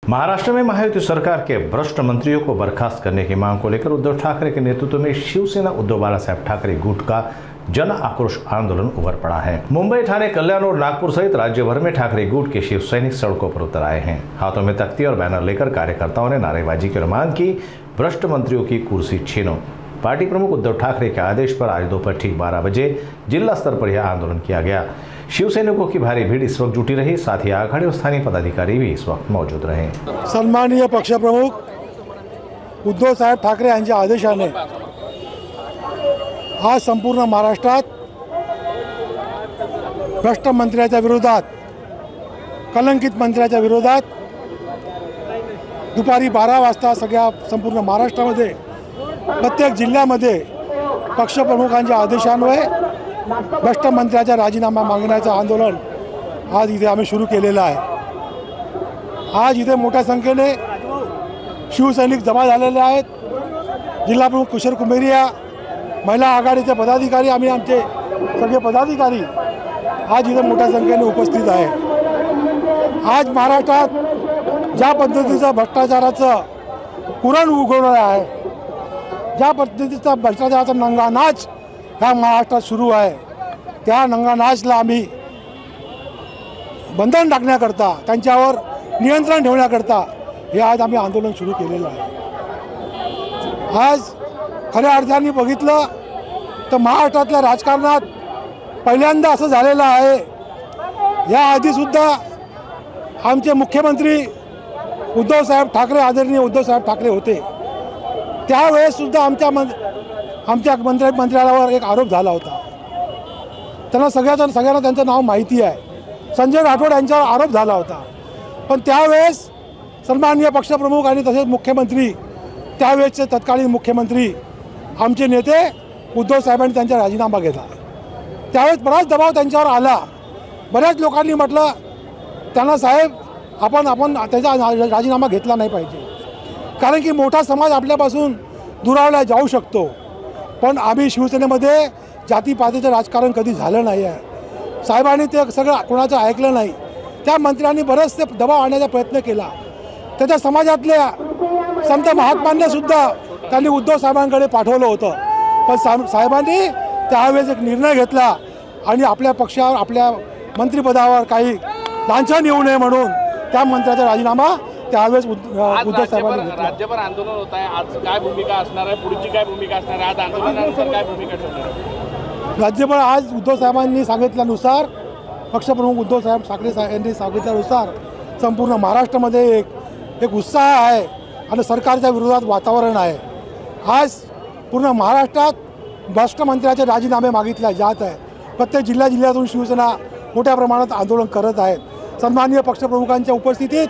महाराष्ट्र में महायुति सरकार के भ्रष्ट मंत्रियों को बर्खास्त करने की मांग को लेकर उद्धव ठाकरे के नेतृत्व में शिवसेना उद्धव बालासाहेब ठाकरे गुट का जन आक्रोश आंदोलन उभर पड़ा है। मुंबई, ठाणे, कल्याण और नागपुर सहित राज्य भर में ठाकरे गुट के शिव सैनिक सड़कों पर उतर आए हैं। हाथों में तख्ती और बैनर लेकर कार्यकर्ताओं ने नारेबाजी की मांग की, भ्रष्ट मंत्रियों की कुर्सी छीनो। पार्टी प्रमुख उद्धव ठाकरे के आदेश पर आज दोपहर ठीक 12 बजे जिला स्तर पर यह आंदोलन किया गया। शिवसैनिकों की भारी भीड़ इस वक्त जुटी रही, साथ ही आघाड़ी और स्थानीय पदाधिकारी भी इस वक्त मौजूद रहे। सन्माननीय पक्षप्रमुख उद्धव साहेब ठाकरे यांच्या आदेशाने आज संपूर्ण महाराष्ट्रात भ्रष्ट मंत्र्याच्या विरोधात, कलंकित मंत्र्याच्या विरोधात दुपारी 12 वाजता सगळ्या संपूर्ण महाराष्ट्रामध्ये प्रत्येक जिल्ह्यामध्ये पक्षप्रमुखांच्या आदेशान्वये भ्रष्ट मंत्र्याचा राजीनामा मागण्याचं आंदोलन आज इथे आम्ही सुरू केलेलं आहे। आज इथे मोठ्या संख्येने शिवसैनिक जमा झालेले आहेत। जिल्हाप्रमुख किशोर कुमेरिया, महिला आघाडीचे पदाधिकारी, आम्ही आमचे सगळे पदाधिकारी आज इथे मोठ्या संख्येने उपस्थित आहे। आज महाराष्ट्रात ज्या पद्धतीचं भ्रष्टाचाराचं कुरण उगवलं आहे, ज्या पद्धतीचा भ्रष्टाचाराचा नंगानाच ह्या महाराष्ट्रात सुरू आहे, त्या नंगानाचला आम्ही बंधन टाकण्याकरता, त्यांच्यावर नियंत्रण ठेवण्याकरता हे आज आम्ही आंदोलन सुरू केलेलं आहे। आज खऱ्या अर्थाने बघितलं तर महाराष्ट्रातल्या राजकारणात पहिल्यांदा असं झालेलं आहे। या आधीसुद्धा आमचे मुख्यमंत्री उद्धव साहेब ठाकरे, आदरणीय उद्धव साहेब ठाकरे होते, त्यावेळेस सुद्धा आमच्या मंत्र्यावर एक आरोप झाला होता। त्यांना सगळ्यांना त्यांचं नाव माहिती आहे। संजय राठोड यांच्यावर आरोप झाला होता, पण त्यावेळेस सन्माननीय पक्षप्रमुख आणि तसेच मुख्यमंत्री, त्यावेळेसचे तत्कालीन मुख्यमंत्री आमचे नेते उद्धव साहेबांनी त्यांचा राजीनामा घेतला। त्यावेळेस बराच दबाव त्यांच्यावर आला। बऱ्याच लोकांनी म्हटलं त्यांना, साहेब आपण त्याचा राजीनामा घेतला नाही पाहिजे, कारण की मोठा समाज आपल्यापासून दुरावला जाऊ शकतो। पण आम्ही शिवसेनेमध्ये जातीपातीचं राजकारण कधी झालं नाही आहे। साहेबांनी ते सगळं कोणाचं ऐकलं नाही। त्या मंत्र्यांनी बरेचसे दबाव आणण्याचा प्रयत्न केला। त्याच्या समाजातल्या संत महात्मांना सुद्धा त्यांनी उद्धव साहेबांकडे पाठवलं होतं, पण साहेबांनी त्यावेळेस एक निर्णय घेतला आणि आपल्या पक्षावर, आपल्या मंत्रिपदावर काही लांछन येऊ नये म्हणून त्या मंत्र्याचा राजीनामा त्यावेळेस उद्धव साहेबांनी घेतला। राज्यभर आंदोलन होत आहे, आज काय भूमिका असणार आहे, पुढची काय भूमिका असणार आहे, आज आंदोलनानंतर काय भूमिका ठरणार आहे? राज्यभर आज उद्धव साहेबांनी सांगितल्यानुसार, पक्षप्रमुख उद्धव साहेब ठाकरे यांनी सांगितल्यानुसार संपूर्ण महाराष्ट्रामध्ये एक उत्साह आहे आणि सरकारच्या विरोधात वातावरण आहे। आज पूर्ण महाराष्ट्रात भ्रष्ट मंत्र्याचे राजीनामे मागितले जात आहे। प्रत्येक जिल्ह्यातून शिवसेना मोठ्या प्रमाणात आंदोलन करत आहेत। सन्माननीय पक्षप्रमुखांच्या उपस्थितीत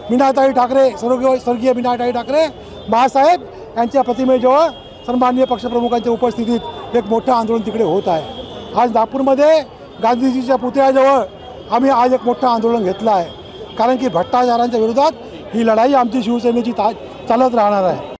मीनाताई ठाकरे, स्वर्गीय मीनाताई ठाकरे महासाहेब यांच्या प्रतिमेजवळ सन्माननीय पक्षप्रमुखांच्या उपस्थितीत एक मोठं आंदोलन तिकडे होत आहे। आज नागपूरमध्ये गांधीजीच्या पुतळ्याजवळ आम्ही आज एक मोठं आंदोलन घेतलं आहे, कारण की भ्रष्टाचारांच्या विरोधात ही लढाई आमची शिवसेनेची चालत राहणार आहे।